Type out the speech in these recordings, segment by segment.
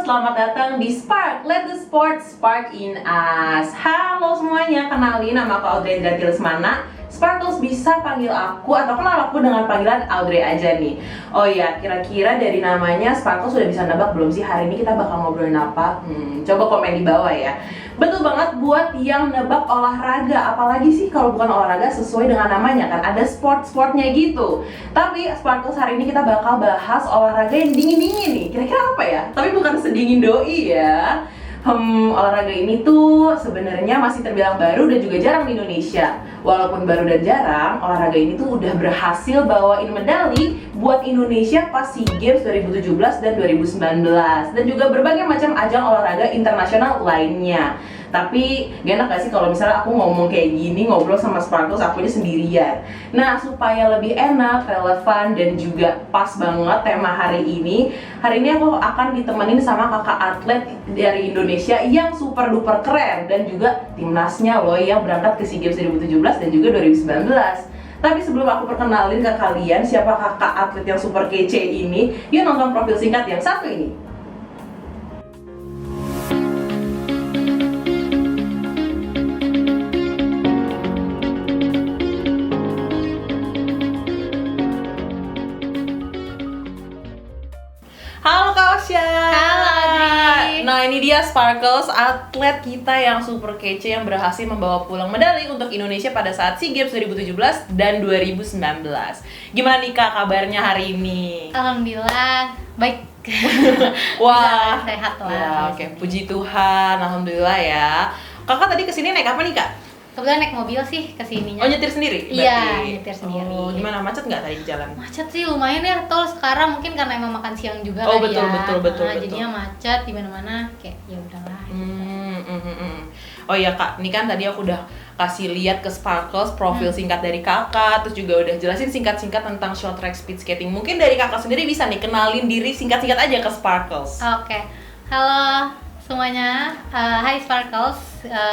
selamat datang di Spark. Let the sport spark in us. Halo semuanya, kenalin nama aku Audrey Andrianti Lesmana. Sparkles bisa panggil aku atau kenal aku dengan panggilan Audrey aja nih. Oh ya, kira-kira dari namanya Sparkles sudah bisa nebak belum sih hari ini kita bakal ngobrolin apa? Coba komen di bawah ya. Betul banget buat yang nebak olahraga, apalagi sih kalau bukan olahraga sesuai dengan namanya kan, ada sport-sportnya gitu. Tapi Sparkles hari ini kita bakal bahas olahraga yang dingin-dingin nih. Kira-kira apa ya? Tapi bukan sedingin doi ya. Olahraga ini tuh sebenarnya masih terbilang baru dan juga jarang di Indonesia. Walaupun baru dan jarang, olahraga ini tuh udah berhasil bawain medali buat Indonesia pas SEA Games 2017 dan 2019 dan juga berbagai macam ajang olahraga internasional lainnya. Tapi gak enak gak sih kalau misalnya aku ngomong kayak gini, ngobrol sama Sparkles aku aja sendirian. Nah, supaya lebih enak, relevan, dan juga pas banget tema hari ini aku akan ditemenin sama kakak atlet dari Indonesia yang super duper keren dan juga timnasnya loh yang berangkat ke SEA Games 2017 dan juga 2019. Tapi sebelum aku perkenalin ke kalian siapa kakak atlet yang super kece ini, yuk nonton profil singkat yang satu ini. Halo Kak Osya. Halo Adri. Nah ini dia Sparkles, atlet kita yang super kece yang berhasil membawa pulang medali untuk Indonesia pada saat SEA Games 2017 dan 2019. Gimana nih Kak kabarnya hari ini? Alhamdulillah baik. Wah, sehat lah. Ya, oke. Puji Tuhan, alhamdulillah ya. Kakak tadi kesini naik apa nih Kak? Kebetulan naik mobil sih kesininya. Oh nyetir sendiri? Iya, nyetir sendiri. Oh, gimana, macet nggak tadi di jalan? Macet sih lumayan ya, tol sekarang mungkin karena emang makan siang juga Oh, kali betul, ya. betul. Jadinya macet di mana-mana, kayak ya udahlah. Oh iya Kak, ini kan tadi aku udah kasih lihat ke Sparkles profil singkat dari kakak, terus juga udah jelasin singkat-singkat tentang short track speed skating. Mungkin dari kakak sendiri bisa nih kenalin diri singkat-singkat aja ke Sparkles. Oke. Halo semuanya, hai Sparkles,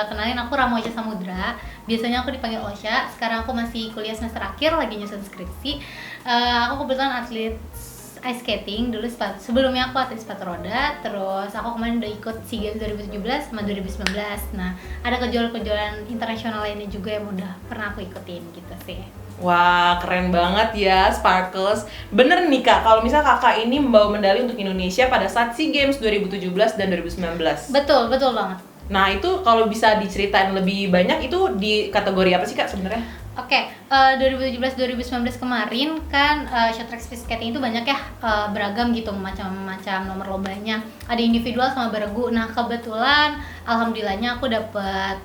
kenalin aku Ramoja Samudra. Biasanya aku dipanggil Osya, sekarang aku masih kuliah semester akhir, lagi nyusun skripsi. Aku kebetulan atlet ice skating, dulu sebelumnya aku atlet sepatu roda, terus aku kemarin udah ikut SEA Games 2017 sama 2019. Nah, ada kejuaraan-kejuaraan internasional lainnya juga yang udah pernah aku ikutin gitu sih. Wah, keren banget ya Sparkles. Bener nih Kak, kalau misal kakak ini membawa medali untuk Indonesia pada saat SEA Games 2017 dan 2019. Betul banget. Nah, itu kalau bisa diceritain lebih banyak itu di kategori apa sih Kak sebenarnya? Oke, 2017-2019 kemarin kan short track speed skating itu banyak ya, beragam gitu, macam-macam nomor lombanya. Ada individual sama beregu. Nah, kebetulan alhamdulillahnya aku dapet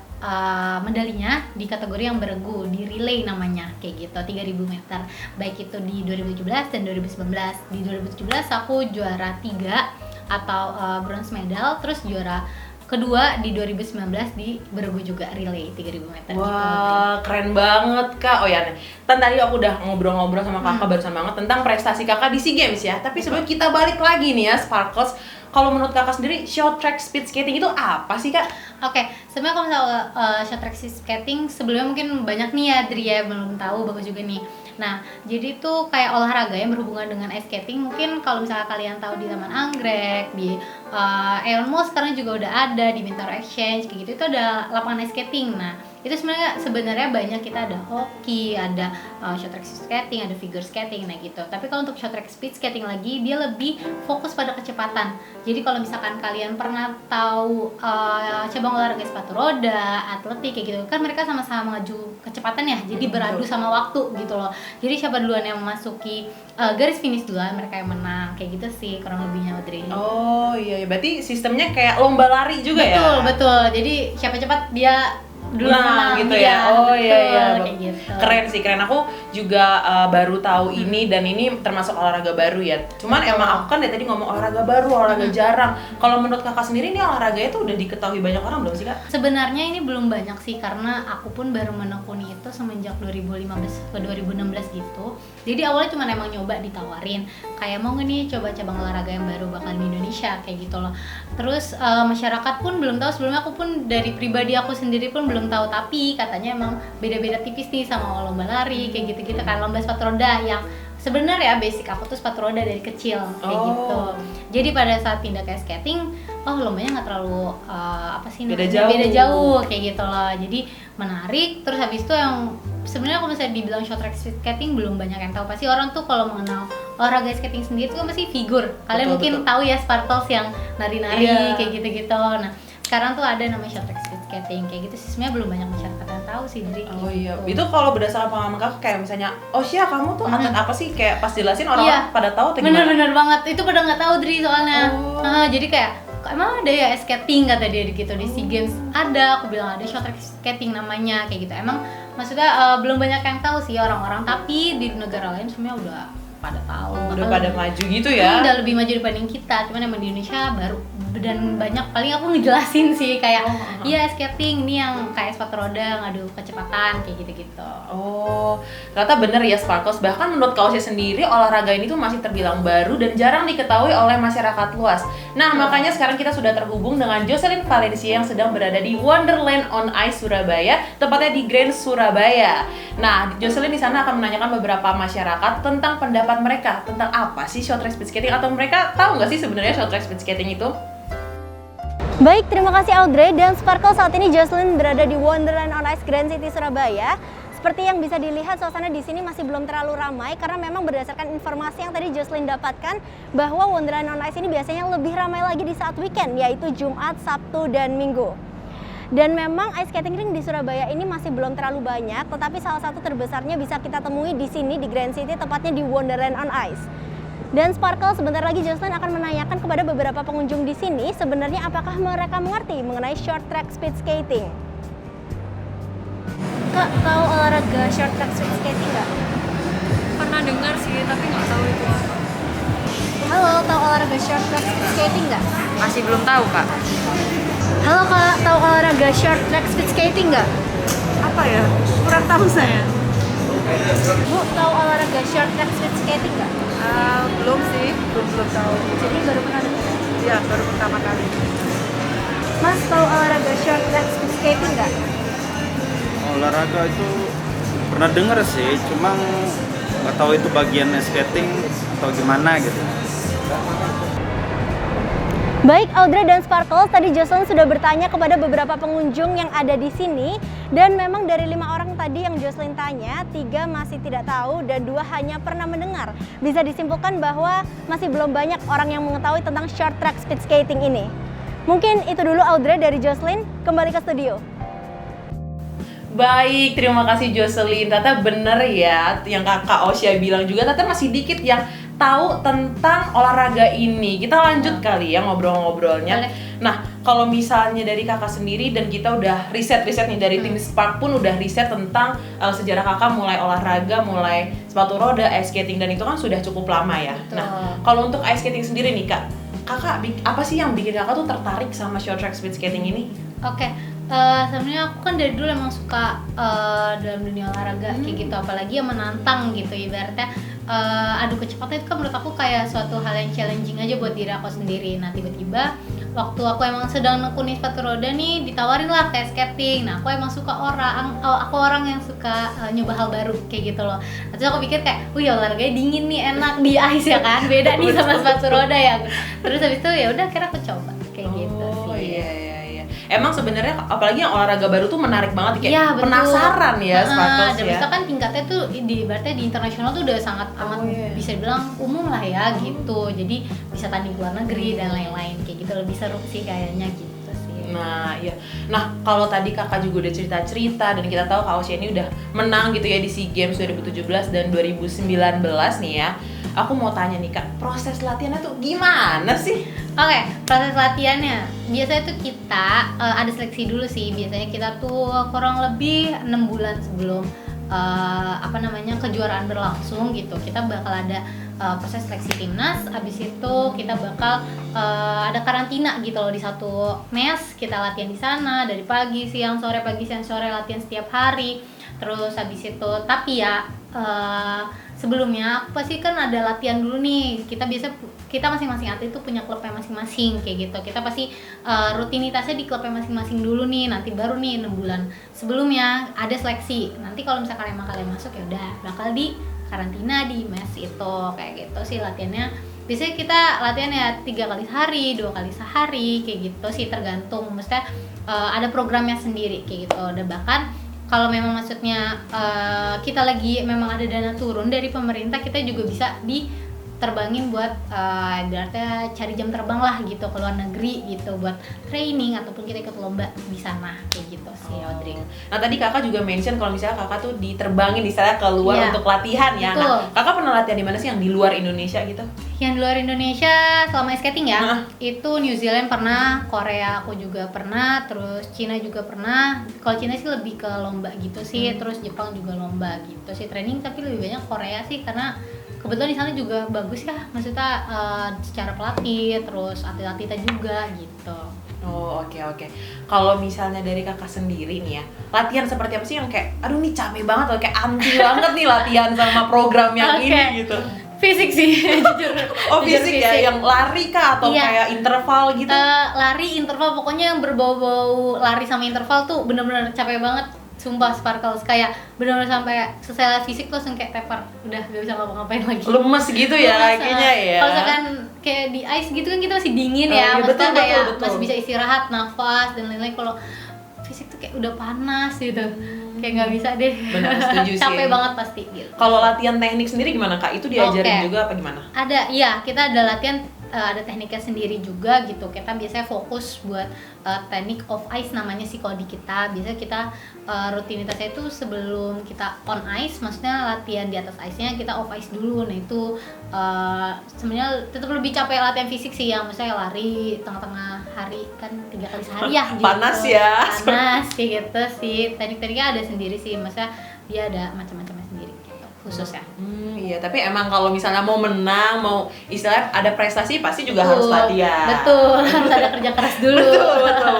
medalinya di kategori yang beregu, di relay namanya, kayak gitu, 3000 meter. Baik itu di 2017 dan 2019. Di 2017 aku juara 3 atau bronze medal, terus juara kedua di 2019 di beregu juga relay 3000 meter. Wah, gitu. Keren banget Kak. Oh ya, tadi aku udah ngobrol-ngobrol sama kakak barusan banget tentang prestasi kakak di SEA Games ya. Tapi sebelum kita balik lagi nih ya Sparkles, kalau menurut kakak sendiri short track speed skating itu apa sih Kak? Oke, sebenarnya kalau misalnya short track speed skating sebelumnya mungkin banyak nih ya Adri ya, belum tahu, bagus juga nih. Nah, jadi tuh kayak olahraga yang berhubungan dengan ice skating. Mungkin kalau misalnya kalian tahu di Taman Anggrek, di Elon Musk sekarang juga udah ada, di Bintaro Exchange kayak gitu, itu ada lapangan ice skating. Nah, itu sebenarnya banyak, kita ada hoki, ada short track skating, ada figure skating, nah gitu. Tapi kalau untuk short track speed skating lagi, dia lebih fokus pada kecepatan. Jadi kalau misalkan kalian pernah tahu cabang olahraga sepatu roda, atletik kayak gitu, kan mereka sama-sama maju kecepatan ya, jadi beradu sama waktu gitu loh. Jadi siapa duluan yang memasuki garis finish duluan, mereka yang menang, kayak gitu sih kurang lebihnya Audrey. Oh iya, berarti sistemnya kayak lomba lari juga ya? Betul. Jadi siapa cepat dia dulu gitu ya. Oh iya. Gitu. Keren sih, keren. Aku juga baru tahu ini, dan ini termasuk olahraga baru ya. Cuman emang aku kan dari tadi ngomong olahraga baru, olahraga jarang. Kalau menurut kakak sendiri ini olahraganya tuh udah diketahui banyak orang belum sih Kak? Sebenarnya ini belum banyak sih, karena aku pun baru menekuni itu semenjak 2015 ke 2016 gitu. Jadi awalnya cuma emang nyoba, ditawarin kayak mau nggak nih coba cabang olahraga yang baru bakal di Indonesia kayak gitu loh. Terus masyarakat pun belum tahu, sebelumnya aku pun dari pribadi aku sendiri pun belum tahu, tapi katanya emang beda-beda tipis nih sama lomba lari kayak gitu-gitu kan, lomba sepatu roda yang sebenarnya basic aku tuh sepatu roda dari kecil kayak gitu. Jadi pada saat pindah ke skating, lombanya nggak terlalu beda jauh kayak gitu loh. Jadi menarik. Terus habis itu yang sebenarnya kalau misalnya dibilang short track skating belum banyak yang tahu. Pasti orang tuh kalau mengenal olahraga skating sendiri tuh kan pasti figur. Kalian mungkin tahu ya sparkles yang nari-nari kayak gitu-gitu. Nah, sekarang tuh ada namanya short track skating kayak gitu sih. Sebenarnya belum banyak masyarakat yang tahu sih, Dri. Iya. Itu kalau berdasarkan pengalaman kakak kayak misalnya, Sia kamu tuh atlet apa sih? Kayak pas jelasin orang-orang pada tahu atau gimana? Bener-bener banget. Itu pada nggak tahu, Dri, soalnya. Jadi kayak emang ada ya skating kata dia gitu di SEA Games. Ada, aku bilang ada short track skating namanya kayak gitu. Emang maksudnya belum banyak yang tahu sih orang-orang, tapi di negara lain sebenarnya udah pada tahu. Udah pada maju gitu ya. Udah lebih maju dibanding kita. Cuman emang di Indonesia baru dan banyak, paling aku ngejelasin sih kayak iya skating ini yang kayak sepatu roda ngadu kecepatan kayak gitu-gitu. Ternyata bener ya Sparkles, bahkan menurut Kausia sendiri olahraga ini tuh masih terbilang baru dan jarang diketahui oleh masyarakat luas. Nah, makanya sekarang kita sudah terhubung dengan Jocelyn Valencia yang sedang berada di Wonderland on Ice Surabaya, tepatnya di Grand Surabaya. Nah, Jocelyn di sana akan menanyakan beberapa masyarakat tentang pendapat mereka tentang apa sih short track speed skating, atau mereka tahu nggak sih sebenarnya short track speed skating itu? Baik, terima kasih Audrey dan Sparkle. Saat ini Jocelyn berada di Wonderland on Ice Grand City Surabaya. Seperti yang bisa dilihat, suasana di sini masih belum terlalu ramai karena memang berdasarkan informasi yang tadi Jocelyn dapatkan bahwa Wonderland on Ice ini biasanya lebih ramai lagi di saat weekend, yaitu Jumat, Sabtu, dan Minggu. Dan memang ice skating ring di Surabaya ini masih belum terlalu banyak, tetapi salah satu terbesarnya bisa kita temui di sini di Grand City, tepatnya di Wonderland on Ice. Dan Sparkle, sebentar lagi Jocelyn akan menanyakan kepada beberapa pengunjung di sini sebenarnya apakah mereka mengerti mengenai short track speed skating. Kak, tahu olahraga short track speed skating nggak? Pernah dengar sih, tapi nggak tahu itu apa. Halo, tahu olahraga short track speed skating nggak? Masih belum tahu, Kak. Halo Kak, tahu olahraga short track speed skating nggak? Apa ya? Kurang tahu saya. Bu, tahu olahraga short track speed skating nggak? Belum sih, belum tahu. Jadi baru pernah dengar? Iya, baru pertama kali. Mas, tahu olahraga short track speed skating nggak? Olahraga itu pernah dengar sih, cuma nggak tahu itu bagian skating atau gimana gitu. Baik Audrey dan Sparkle, tadi Jocelyn sudah bertanya kepada beberapa pengunjung yang ada di sini, dan memang dari 5 orang tadi yang Jocelyn tanya, 3 masih tidak tahu dan 2 hanya pernah mendengar. Bisa disimpulkan bahwa masih belum banyak orang yang mengetahui tentang short track speed skating ini. Mungkin itu dulu Audrey dari Jocelyn, kembali ke studio. Baik, terima kasih Jocelyn. Ternyata bener ya yang kakak Osya bilang juga, ternyata masih dikit yang tahu tentang olahraga ini. Kita lanjut kali ya ngobrol-ngobrolnya. Nah, kalau misalnya dari kakak sendiri, dan kita udah riset nih dari tim Spark pun udah riset tentang sejarah kakak mulai olahraga, mulai sepatu roda, ice skating, dan itu kan sudah cukup lama ya. Betul. Nah, kalau untuk ice skating sendiri nih kak, kakak apa sih yang bikin kakak tuh tertarik sama short track speed skating ini? Oke. Sebenarnya aku kan dari dulu emang suka dalam dunia olahraga kayak gitu, apalagi yang menantang gitu, ibaratnya adu kecepatan itu kan menurut aku kayak suatu hal yang challenging aja buat diri aku sendiri. Nah, tiba-tiba waktu aku emang sedang nekunin sepatu roda nih, ditawarin lah kayak skating. Nah, aku emang suka aku orang yang suka nyoba hal baru kayak gitu loh. Terus aku pikir kayak, wih olahraganya dingin nih, enak di ice ya kan, beda nih sama sepatu roda ya. Terus habis itu ya udah akhirnya aku coba kayak gitu sih. Iya. Emang sebenarnya apalagi yang olahraga baru tuh menarik banget kayak Ya, betul. penasaran ya Sparkles Dan ya. bisa kan tingkatnya tuh berarti di internasional tuh udah sangat amat bisa dibilang umum lah ya gitu. Jadi bisa tanding luar negeri dan lain-lain kayak gitu, lebih seru sih kayaknya gitu sih. Nah, iya. Nah, kalau tadi kakak juga udah cerita-cerita dan kita tahu Kak Osya ini udah menang gitu ya di SEA Games 2017 dan 2019 nih ya. Aku mau tanya nih Kak, proses latihannya tuh gimana sih? Oke, proses latihannya biasanya tuh kita ada seleksi dulu sih. Biasanya kita tuh kurang lebih 6 bulan sebelum kejuaraan berlangsung gitu. Kita bakal ada proses seleksi timnas. Abis itu kita bakal ada karantina gitu loh di satu mes. Kita latihan di sana dari pagi, siang, sore, latihan setiap hari. Terus habis itu, tapi ya sebelumnya aku pasti kan ada latihan dulu nih. Kita masing-masing atlet itu punya klubnya masing-masing kayak gitu. Kita pasti rutinitasnya di klubnya masing-masing dulu nih. Nanti baru nih 6 bulan sebelumnya ada seleksi. Nanti kalau misalkan emang kalian masuk ya udah bakal di karantina di mes itu, kayak gitu sih latihannya. Biasanya kita latihan ya 3 kali sehari, 2 kali sehari, kayak gitu sih, tergantung. Maksudnya ada programnya sendiri kayak gitu. Dan bahkan kalau memang maksudnya kita lagi memang ada dana turun dari pemerintah, kita juga bisa diterbangin buat ibaratnya cari jam terbang lah gitu ke luar negeri gitu buat training ataupun kita ikut lomba di sana kayak gitu sih, Audrey. Nah tadi kakak juga mention kalau misalnya kakak tuh diterbangin istilahnya ke luar Iya. untuk latihan ya. Betul. Nah kakak pernah latihan di mana sih yang di luar Indonesia gitu? Yang di luar Indonesia selama ice skating ya, Nah. itu New Zealand pernah, Korea aku juga pernah, terus Cina juga pernah. Kalau Cina sih lebih ke lomba gitu sih, terus Jepang juga lomba gitu sih training, tapi lebih banyak Korea sih karena kebetulan di sana juga bagus ya, maksudnya secara pelatih, terus atlet-atletnya juga gitu. Oh oke. Kalau misalnya dari kakak sendiri nih ya, latihan seperti apa sih yang kayak, aduh nih capek banget atau kayak anti banget nih latihan sama program yang Oke. ini gitu? Fisik sih, jujur. Oh Jujur fisik ya, yang lari kah atau Iya. kayak interval gitu? Lari, interval, pokoknya yang berbau-bau lari sama interval tuh bener-bener capek banget. Sumpah Sparkles, kayak bener-bener sampai selesai fisik tuh langsung kayak tepar, udah gak bisa ngapa-ngapain lagi. Lemes gitu ya Lemes, kayaknya ya. Kalau misalkan kayak di ice gitu kan kita masih dingin Oh, ya, iya, maksudnya betul, kayak betul. masih bisa istirahat, nafas dan lain-lain. Kalau fisik tuh kayak udah panas gitu, kayak nggak bisa deh. Benar, setuju sih. Capek banget pasti gitu. Kalau latihan teknik sendiri gimana kak? Itu diajarin Oke. juga apa gimana? Ada, iya, kita ada latihan, ada tekniknya sendiri juga gitu. Kita biasanya fokus buat teknik off ice namanya sih kalau di kita. Biasanya kita rutinitasnya itu sebelum kita on ice, maksudnya latihan di atas ice-nya, kita off ice dulu. Nah itu sebenarnya tetap lebih capek latihan fisik sih, yang misalnya lari tengah-tengah hari kan 3 kali sehari ya gitu. Panas ya. Panas kayak gitu sih. Teknik-tekniknya ada sendiri sih, maksudnya dia ada macam-macamnya sendiri gitu, khusus ya. Iya, tapi emang kalau misalnya mau menang, mau istilahnya ada prestasi pasti juga harus latihan. Betul, harus ada kerja keras dulu.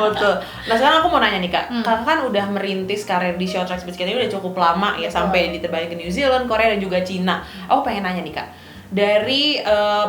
Betul. Nah sekarang aku mau nanya nih kak, Hmm. kakak kan udah merintis karir di short track speed skating udah cukup lama ya, Betul. sampai diterbangin ke New Zealand, Korea dan juga Cina. Aku pengen nanya nih kak, dari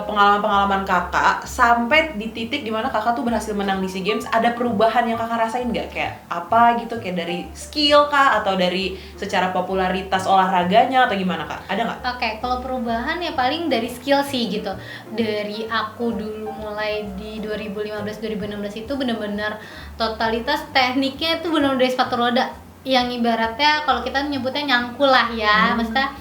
pengalaman-pengalaman kakak sampai di titik dimana kakak tuh berhasil menang di SEA Games, ada perubahan yang kakak rasain nggak? Kayak apa gitu, kayak dari skill kak atau dari secara popularitas olahraganya atau gimana kak? Ada nggak? Oke, kalau perubahan ya paling dari skill sih gitu. Dari aku dulu mulai di 2015-2016 itu bener-bener totalitas tekniknya itu bener-bener dari sepatu roda. Yang ibaratnya kalau kita nyebutnya nyangkul lah ya, maksudnya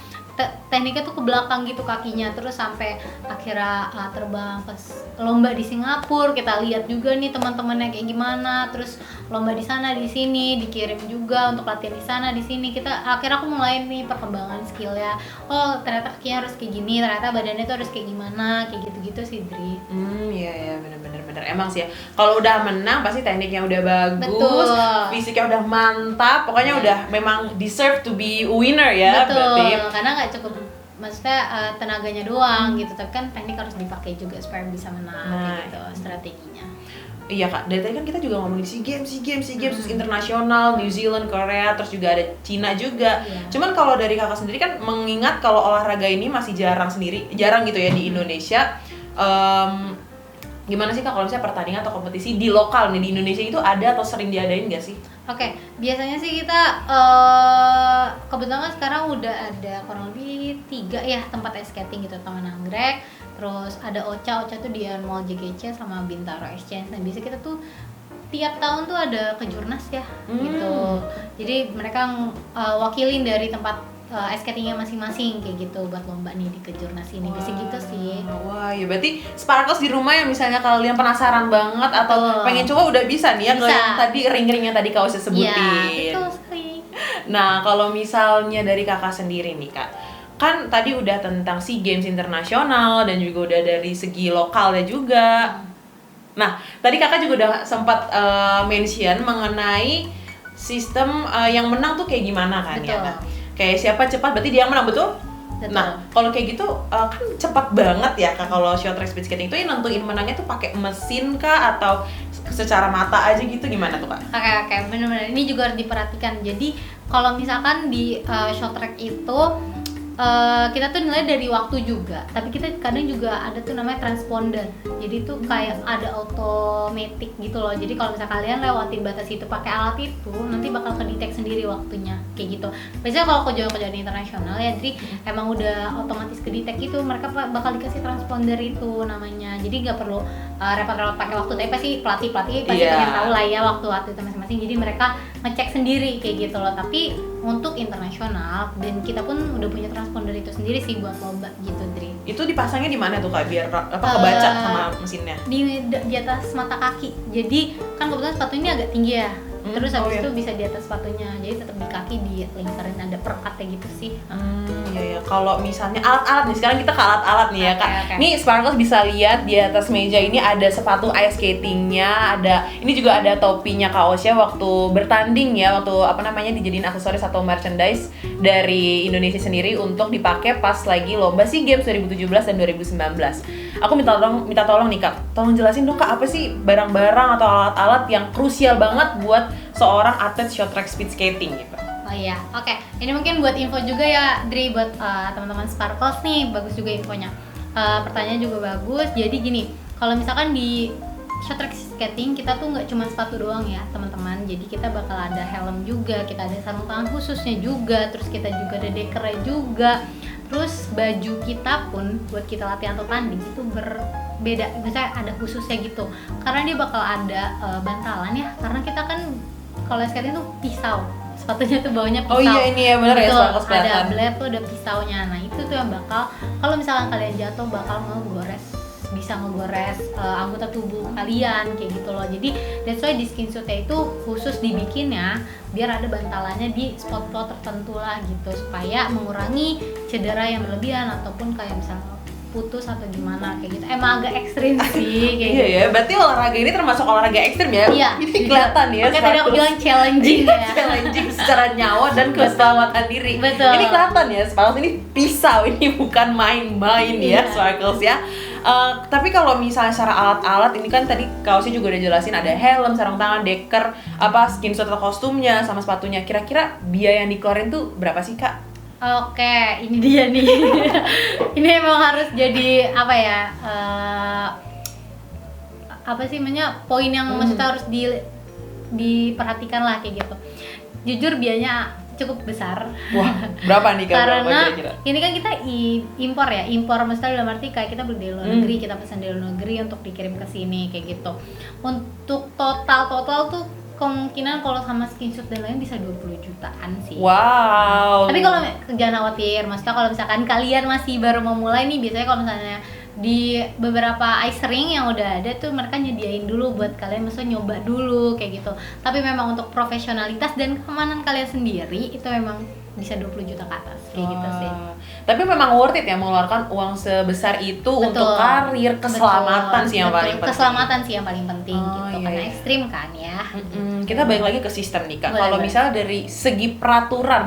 tekniknya tuh ke belakang gitu kakinya, terus sampai akhirnya terbang pas lomba di Singapura. Kita lihat juga nih teman-temannya kayak gimana, terus lomba di sana di sini, dikirim juga untuk latihan di sana di sini. Akhirnya aku mulai nih perkembangan skillnya. Oh ternyata kakinya harus kayak gini, ternyata badannya tuh harus kayak gimana, kayak gitu-gitu sih Dri. Iya bener. Emang sih ya, kalau udah menang pasti tekniknya udah bagus, Betul. fisiknya udah mantap, pokoknya udah memang deserve to be winner ya. Betul, Berarti. karena nggak cukup maksudnya tenaganya doang gitu, tapi kan teknik harus dipakai juga supaya bisa menang kayak gitu strateginya. Iya kak, dari tadi kan kita juga ngomongin SEA Games, terus internasional, New Zealand, Korea, terus juga ada Cina juga. Iya. Cuman kalau dari kakak sendiri kan mengingat kalau olahraga ini masih jarang gitu ya di Indonesia. Gimana sih kak kalau misalnya pertandingan atau kompetisi di lokal nih di Indonesia itu ada atau sering diadain nggak sih? Oke, biasanya sih kita kebetulan sekarang udah ada kurang lebih 3 ya tempat ice skating gitu, Taman Anggrek, terus ada Ocha tuh di Mall JGC sama Bintaro Exchange. Nah biasa kita tuh tiap tahun tuh ada kejurnas ya gitu, jadi mereka wakilin dari tempat ice skatingnya masing-masing kayak gitu buat lomba nih di kejurnas ini. Biasa gitu sih. Wah, ya berarti Sparkles di rumah yang misalnya kalian penasaran banget atau Betul. pengen coba udah bisa nih ya, Bisa. kalau yang tadi ring-ring yang tadi kau Iya, sebutin. betul sekali. Nah, kalau misalnya dari kakak sendiri nih kak, kan tadi udah tentang SEA Games internasional dan juga udah dari segi lokalnya juga. Nah, tadi kakak juga udah sempat mention mengenai sistem yang menang tuh kayak gimana kan ya? Betul. Nah, kayak siapa cepat berarti dia yang menang, betul? Betul. Nah, kalau kayak gitu kan cepat banget ya kak, kalau short track speed skating itu yang nentuin menangnya tuh pakai mesin kah atau secara mata aja gitu, gimana tuh kak? Oke, benar-benar ini juga harus diperhatikan. Jadi kalau misalkan di short track itu kita tuh nilai dari waktu juga, tapi kita kadang juga ada tuh namanya transponder. Jadi tuh kayak ada automatic gitu loh. Jadi kalau misalnya kalian lewatin batas itu pakai alat itu, nanti bakal kedetek sendiri waktunya kayak gitu. Biasanya kalau kejuaraan internasional ya, jadi emang udah otomatis kedetek itu, mereka bakal dikasih transponder itu namanya. Jadi nggak perlu repot-repot pakai waktu, tapi pasti pelatih pasti pengen tahu lah ya waktu itu masing-masing. Jadi mereka ngecek sendiri kayak gitu loh. Tapi untuk internasional dan kita pun udah punya transponder itu sendiri sih buat lomba gitu, Dri. Itu dipasangnya di mana tuh Kak biar kebaca sama mesinnya? Di atas mata kaki. Jadi kan kebetulan sepatu ini agak tinggi ya. Terus habis itu bisa di atas sepatunya. Jadi tetap di kaki dilingkarin, ada perekatnya gitu sih. Iya. Kalau misalnya alat-alat nih, sekarang kita ke alat-alat nih ya Kak. Okay. Nih Sparkles bisa lihat di atas meja ini ada sepatu ice skatingnya, ini juga ada topinya Kak Osya waktu bertanding ya, waktu dijadiin aksesoris atau merchandise dari Indonesia sendiri untuk dipakai pas lagi lomba SEA Games 2017 dan 2019. Aku minta tolong nih Kak, tolong jelasin dong Kak, apa sih barang-barang atau alat-alat yang krusial banget buat seorang atlet short track speed skating gitu. Oh iya, oke. Ini mungkin buat info juga ya, Dri, buat teman-teman Sparkles nih, bagus juga infonya. Pertanyaan juga bagus. Jadi gini, kalau misalkan di short track skating kita tuh nggak cuma sepatu doang ya, teman-teman. Jadi kita bakal ada helm juga, kita ada sarung tangan khususnya juga, terus kita juga ada dekernya juga. Terus baju kita pun buat kita latihan atau tanding itu berbeda, misalnya ada khususnya gitu. Karena dia bakal ada bantalan ya, karena kita kan kalau skating tuh pisau. Sepatunya tuh bawahnya pisau. Oh iya, ini ya benar ya, Sparkles ada kelihatan. blade tuh, ada pisaunya. Nah itu tuh yang bakal, kalau misalkan kalian jatuh bakal bisa ngegores anggota tubuh kalian kayak gitu loh. Jadi that's why di skin suitnya itu khusus dibikin ya, biar ada bantalannya di spot-spot tertentu lah gitu, supaya mengurangi cedera yang berlebihan ataupun kayak misalnya putus atau gimana kayak gitu. Emang agak ekstrim sih kayak Iya gitu. ya, berarti olahraga ini termasuk olahraga ekstrim ya? Iya, Ini kelihatan ya. makanya tadi aku bilang challenging Iya, ya. challenging secara nyawa dan keselamatan diri. Betul. Ini kelihatan ya, Sparkles ini pisau, ini bukan main-main ya, Iya. Sparkles ya. Tapi kalau misalnya secara alat-alat ini kan tadi Kausnya juga udah jelasin ada helm, sarung tangan, deker, skin suit atau kostumnya sama sepatunya. Kira-kira biaya yang dikeluarin tuh berapa sih Kak? Oke, ini dia nih. Ini emang harus jadi apa ya? Apa sih namanya? Poin yang maksudnya harus diperhatikan lah kayak gitu. Jujur biayanya cukup besar. Wah, berapa nih Kak? Berapa Karena kira-kira? ini kan kita impor maksudnya dalam arti kayak kita beli di luar negeri, kita pesan di luar negeri untuk dikirim ke sini kayak gitu. Untuk total tuh kemungkinan kalau sama skin suit dan lain bisa 20 jutaan sih. Wow. Tapi kalau jangan khawatir, maksudnya kalau misalkan kalian masih baru mau mulai nih, biasanya kalau misalnya di beberapa ice ring yang udah ada tuh mereka nyediain dulu buat kalian, maksudnya nyoba dulu kayak gitu. Tapi memang untuk profesionalitas dan keamanan kalian sendiri itu memang bisa 20 juta ke atas kayak gitu sih. Tapi memang worth it ya mengeluarkan uang sebesar itu untuk karir, keselamatan sih yang paling penting. Keselamatan sih yang paling penting gitu, iya, karena iya. ekstrim kan ya. Kita balik lagi ke sistem nih Kak. Boleh, Kalau boleh. misalnya dari segi peraturan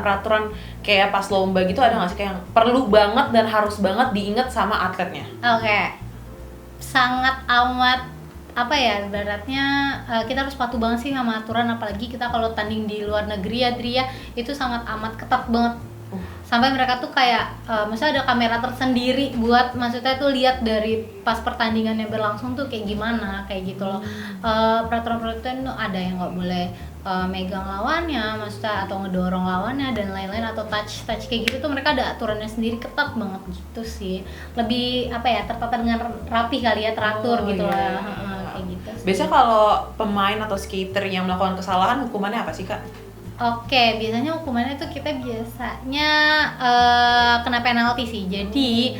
kayak pas lomba gitu ada nggak sih kayak yang perlu banget dan harus banget diingat sama atletnya? Oke. Sangat amat apa ya, ibaratnya kita harus patuh banget sih sama aturan, apalagi kita kalau tanding di luar negeri ya, Dri ya, itu sangat amat ketat banget. Sampai mereka tuh kayak maksudnya ada kamera tersendiri buat maksudnya tuh lihat dari pas pertandingannya berlangsung tuh kayak gimana kayak gitu loh. Peraturan-peraturan tuh ada yang nggak boleh megang lawannya, maksudnya atau ngedorong lawannya dan lain-lain, atau touch kayak gitu tuh mereka ada aturannya sendiri, ketat banget gitu sih. Lebih apa ya, tertata dengan rapi kali ya, teratur gitu iya. lah. Kayak gitu sih. Biasanya kalau pemain atau skater yang melakukan kesalahan hukumannya apa sih Kak? Oke, biasanya hukumannya tuh kita biasanya kena penalti sih. Jadi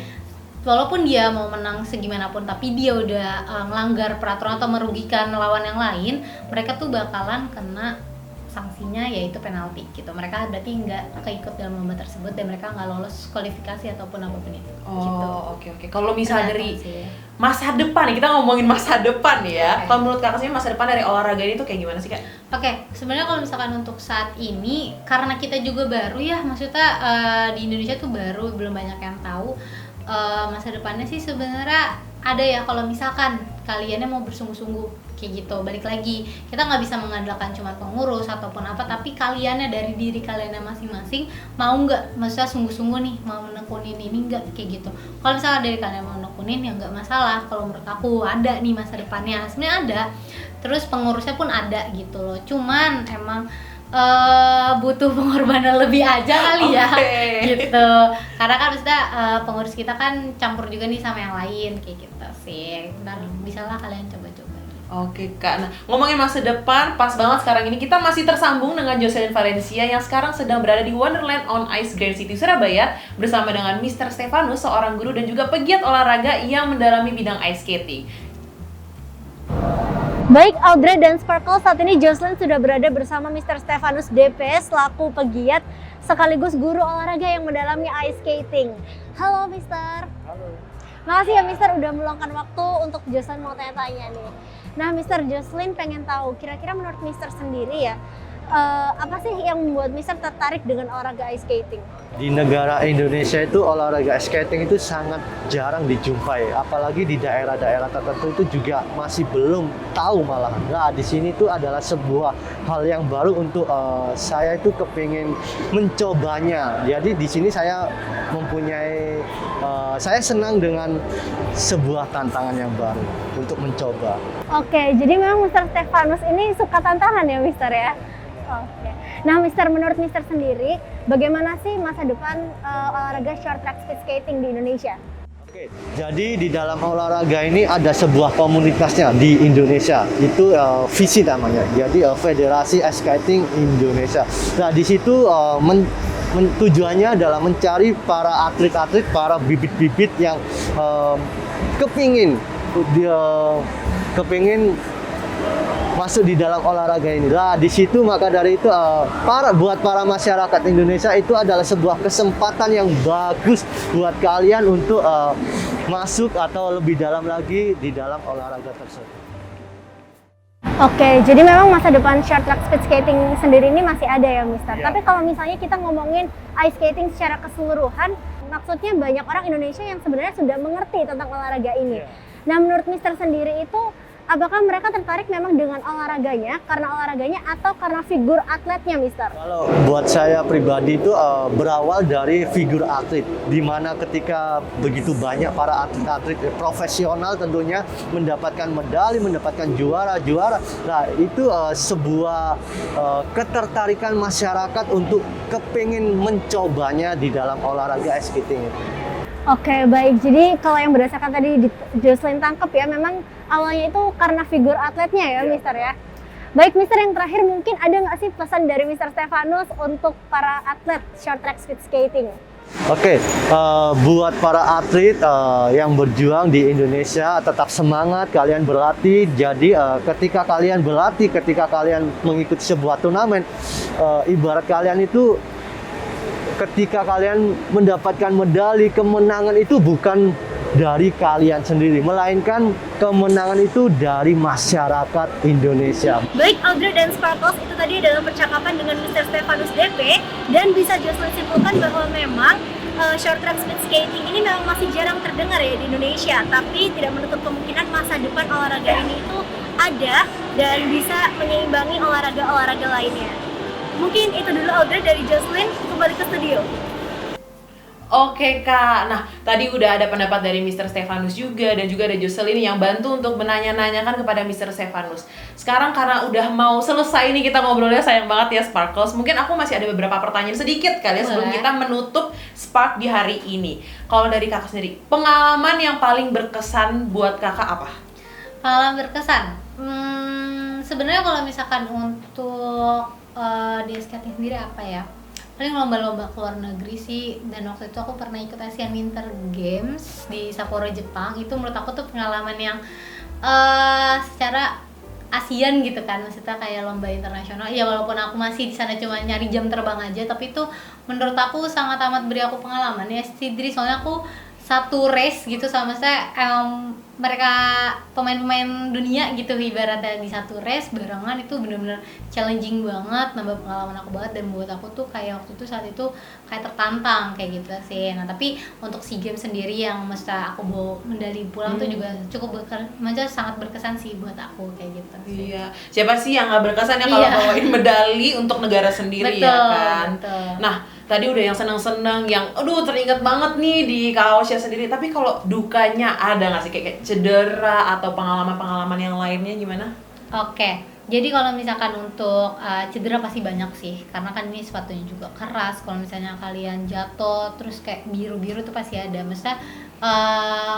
walaupun dia mau menang segimanapun, tapi dia udah melanggar peraturan atau merugikan lawan yang lain, mereka tuh bakalan kena sanksinya yaitu penalti gitu. Mereka berarti nggak keikut dalam lomba tersebut dan mereka nggak lolos kualifikasi ataupun apapun itu. Gitu. Oke. Kalau misalnya dari Kelihatan sih. masa depan nih, kita ngomongin masa depan ya. Oke. Kalau menurut Kak sendiri masa depan dari olahraga ini tuh kayak gimana sih Kak? Oke, sebenarnya kalau misalkan untuk saat ini, karena kita juga baru ya, maksudnya di Indonesia tuh baru, belum banyak yang tahu. Masa depannya sih sebenarnya ada ya kalau misalkan kaliannya mau bersungguh-sungguh kayak gitu, balik lagi kita nggak bisa mengandalkan cuma pengurus ataupun apa, tapi kaliannya dari diri kaliannya masing-masing mau nggak, maksudnya sungguh-sungguh nih mau menekunin ini nggak kayak gitu. Kalau misalnya dari kalian mau menekunin ya nggak masalah, kalau menurut aku ada nih masa depannya, sebenarnya ada, terus pengurusnya pun ada gitu loh, cuman emang butuh pengorbanan lebih aja kali ya. Gitu, karena kan maksudnya pengurus kita kan campur juga nih sama yang lain kayak gitu sih. Ntar bisa lah kalian coba-coba. Oke Kak, nah ngomongin masa depan, pas banget sekarang ini kita masih tersambung dengan Jocelyn Valencia yang sekarang sedang berada di Wonderland on Ice Grand City Surabaya bersama dengan Mr. Stefanus, seorang guru dan juga pegiat olahraga yang mendalami bidang ice skating. Baik Audrey dan Sparkle, saat ini Jocelyn sudah berada bersama Mr. Stefanus DPS selaku pegiat sekaligus guru olahraga yang mendalami ice skating. Halo Mister. Halo. Makasih ya Mister udah meluangkan waktu untuk Jocelyn mau tanya-tanya nih. Nah Mister, Jocelyn pengen tahu kira-kira menurut Mister sendiri ya, apa sih yang membuat Mister tertarik dengan olahraga ice skating? Di negara Indonesia itu olahraga ice skating itu sangat jarang dijumpai, apalagi di daerah-daerah tertentu itu juga masih belum tahu malahan. Nah, di sini itu adalah sebuah hal yang baru untuk saya itu kepingin mencobanya. Jadi di sini saya mempunyai, saya senang dengan sebuah tantangan yang baru untuk mencoba. Oke, jadi memang Mr. Stefanus ini suka tantangan ya Mister ya? Oke. Nah Mister, menurut Mister sendiri, bagaimana sih masa depan olahraga short track speed skating di Indonesia? Oke, jadi di dalam olahraga ini ada sebuah komunitasnya di Indonesia, itu FISI namanya, jadi Federasi Ice Skating Indonesia. Nah di situ tujuannya adalah mencari para atlet-atlet, para bibit-bibit yang kepingin masuk di dalam olahraga ini. Lah di situ maka dari itu buat para masyarakat Indonesia itu adalah sebuah kesempatan yang bagus buat kalian untuk masuk atau lebih dalam lagi di dalam olahraga tersebut. Oke, jadi memang masa depan short track speed skating sendiri ini masih ada ya Mister. Ya. Tapi kalau misalnya kita ngomongin ice skating secara keseluruhan, maksudnya banyak orang Indonesia yang sebenarnya sudah mengerti tentang olahraga ini. Ya. Nah menurut Mister sendiri itu, apakah mereka tertarik memang dengan olahraganya, karena olahraganya atau karena figur atletnya Mister? Kalau buat saya pribadi itu berawal dari figur atlet, di mana ketika begitu banyak para atlet-atlet profesional tentunya mendapatkan medali, mendapatkan juara-juara. Nah itu sebuah ketertarikan masyarakat untuk kepingin mencobanya di dalam olahraga ice skating itu. Oke, baik. Jadi kalau yang berdasarkan tadi Jocelyn tangkap ya, memang awalnya itu karena figur atletnya ya, Mister ya. Baik, Mister, yang terakhir mungkin ada nggak sih pesan dari Mister Stefanus untuk para atlet short track speed skating? Oke, buat para atlet yang berjuang di Indonesia, tetap semangat, kalian berlatih. Jadi ketika kalian berlatih, ketika kalian mengikuti sebuah turnamen, ibarat kalian itu ketika kalian mendapatkan medali, kemenangan itu bukan dari kalian sendiri, melainkan kemenangan itu dari masyarakat Indonesia. Baik, Audrey dan Sparkles, itu tadi adalah percakapan dengan Mr. Stefanus DP, dan bisa Jocelyn simpulkan bahwa memang short track speed skating ini memang masih jarang terdengar ya di Indonesia, tapi tidak menutup kemungkinan masa depan olahraga ini itu ada dan bisa menyeimbangi olahraga-olahraga lainnya. Mungkin itu dulu Audrey dari Jocelyn, kembali ke studio. Oke Kak, nah tadi udah ada pendapat dari Mr. Stefanus juga, dan juga ada Jocelyn yang bantu untuk menanya-nanyakan kepada Mr. Stefanus. Sekarang karena udah mau selesai nih kita ngobrolnya, sayang banget ya Sparkles. Mungkin aku masih ada beberapa pertanyaan sedikit kali ya sebelum kita menutup Spark di hari ini. Kalau dari Kakak sendiri, pengalaman yang paling berkesan buat Kakak apa? Pengalaman berkesan? Sebenarnya kalau misalkan untuk di skating sendiri apa ya? Paling lomba-lomba ke luar negeri sih, dan waktu itu aku pernah ikut Asian Winter Games di Sapporo, Jepang. Itu menurut aku tuh pengalaman yang secara ASEAN gitu kan, maksudnya kayak lomba internasional. Ya walaupun aku masih di sana cuma nyari jam terbang aja, tapi itu menurut aku sangat amat beri aku pengalaman ya sendiri, soalnya aku satu race gitu sama saya mereka pemain-pemain dunia gitu ibaratnya di satu race barengan itu bener-bener challenging banget, nambah pengalaman aku banget dan buat aku tuh kayak waktu itu saat itu kayak tertantang kayak gitu sih. Nah tapi untuk SEA Games sendiri yang mesti aku bawa medali pulang tuh juga cukup sangat berkesan sih buat aku kayak gitu sih. Iya, siapa sih yang nggak berkesan ya kalau Iya. bawain medali untuk negara sendiri Betul, ya kan? betul. Nah, tadi udah yang seneng-seneng, yang aduh teringat banget nih di Kaosya sendiri. Tapi kalau dukanya ada nggak sih kayak cedera atau pengalaman-pengalaman yang lainnya gimana? Oke, jadi kalau misalkan untuk cedera pasti banyak sih, karena kan ini sepatunya juga keras. Kalau misalnya kalian jatuh terus kayak biru-biru tuh pasti ada. Maksudnya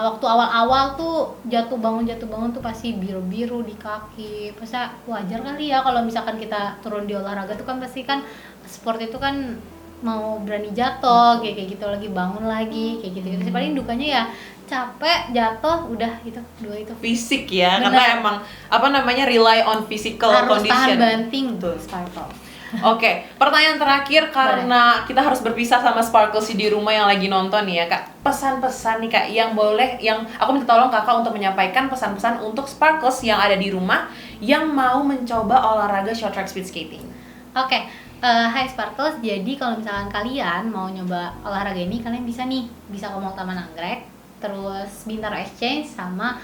waktu awal-awal tuh jatuh bangun tuh pasti biru-biru di kaki. Maksudnya wajar kali ya kalau misalkan kita turun di olahraga tuh kan pasti kan sport itu kan mau berani jatuh kayak gitu lagi bangun lagi kayak gitu. Sih paling dukanya ya capek, jatuh, udah itu dua itu. Fisik ya, Benar. karena emang apa namanya rely on physical Harus condition. tahan banting Betul. Sparkle. Oke, pertanyaan terakhir karena kita harus berpisah sama Sparkles di rumah yang lagi nonton nih ya kak. Pesan-pesan nih kak yang boleh, yang aku minta tolong kakak untuk menyampaikan pesan-pesan untuk Sparkles yang ada di rumah yang mau mencoba olahraga short track speed skating. Oke, hai Sparkles. Jadi kalau misalkan kalian mau nyoba olahraga ini, kalian bisa ke Mall Taman Anggrek, terus Bintaro Exchange sama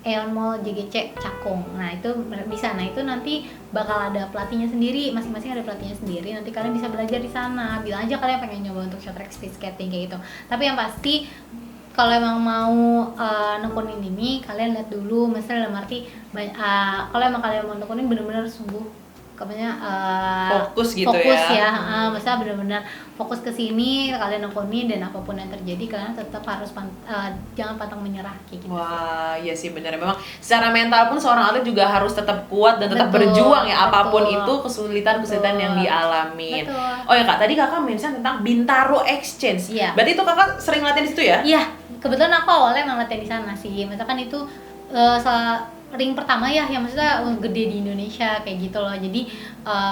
Aeon Mall JGC Cakung. Nah itu bisa. Nah itu nanti bakal ada pelatihnya sendiri, masing-masing ada pelatihnya sendiri. Nanti kalian bisa belajar di sana. Bilang aja kalian pengen nyoba untuk short track speed skating kayak gitu. Tapi yang pasti kalau emang mau nekunin ini, kalian lihat dulu. Misalnya dalam arti kalau emang kalian mau nekunin bener-bener sungguh Fokus gitu fokus ya. maksudnya benar-benar fokus ke sini, kalian nekuni dan apapun yang terjadi kalian tetap harus jangan pantang menyerah kayak gitu. Wah, iya sih benar. Memang secara mental pun seorang atlet juga harus tetap kuat dan tetap Betul, berjuang ya apapun betul. itu kesulitan-kesulitan Betul. yang dialamin. Betul. Oh ya kak, tadi kakak mention tentang Bintaro Exchange. Iya. Berarti itu kakak sering latihan di situ ya? Iya, kebetulan aku awalnya emang latihan di sana sih. Misalkan itu ring pertama ya, yang maksudnya gede di Indonesia kayak gitu loh. Jadi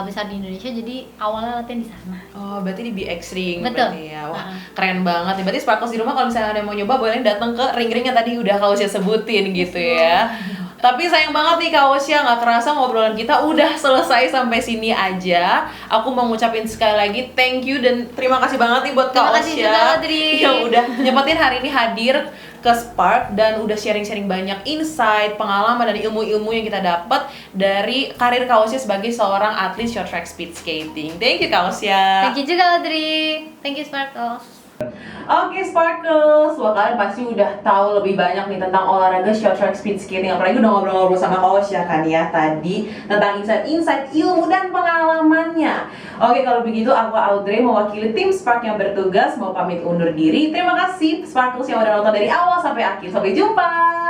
besar di Indonesia, jadi awalnya latihan di sana. Oh, berarti di BX Ring. Betul. Berarti ya. Wah, keren banget nih. Berarti Sparkles di rumah kalau misalnya ada yang mau nyoba boleh datang ke ring-ring yang tadi udah Kak Osya sebutin gitu ya. Tapi sayang banget nih Kak Osya, nggak kerasa ngobrolan kita udah selesai sampai sini aja. Aku mau ngucapin sekali lagi thank you dan terima kasih banget nih buat Kak Terima kasih Osya juga, Audrey. yang udah nyempatin hari ini hadir ke Spark dan udah sharing-sharing banyak insight, pengalaman dan ilmu-ilmu yang kita dapat dari karir Kak Osya sebagai seorang atlet short track speed skating. Thank you Kak Osya. Thank you juga Audrey. Thank you Sparkles. Oke Sparkles, wah kalian pasti udah tahu lebih banyak nih tentang olahraga short track speed skating. Apalagi udah ngobrol-ngobrol sama Kak Osya kan ya tadi tentang insight-insight ilmu dan pengalamannya. Oke kalau begitu aku Audrey mewakili tim Spark yang bertugas mau pamit undur diri. Terima kasih Sparkles yang udah nonton dari awal sampai akhir. Sampai jumpa.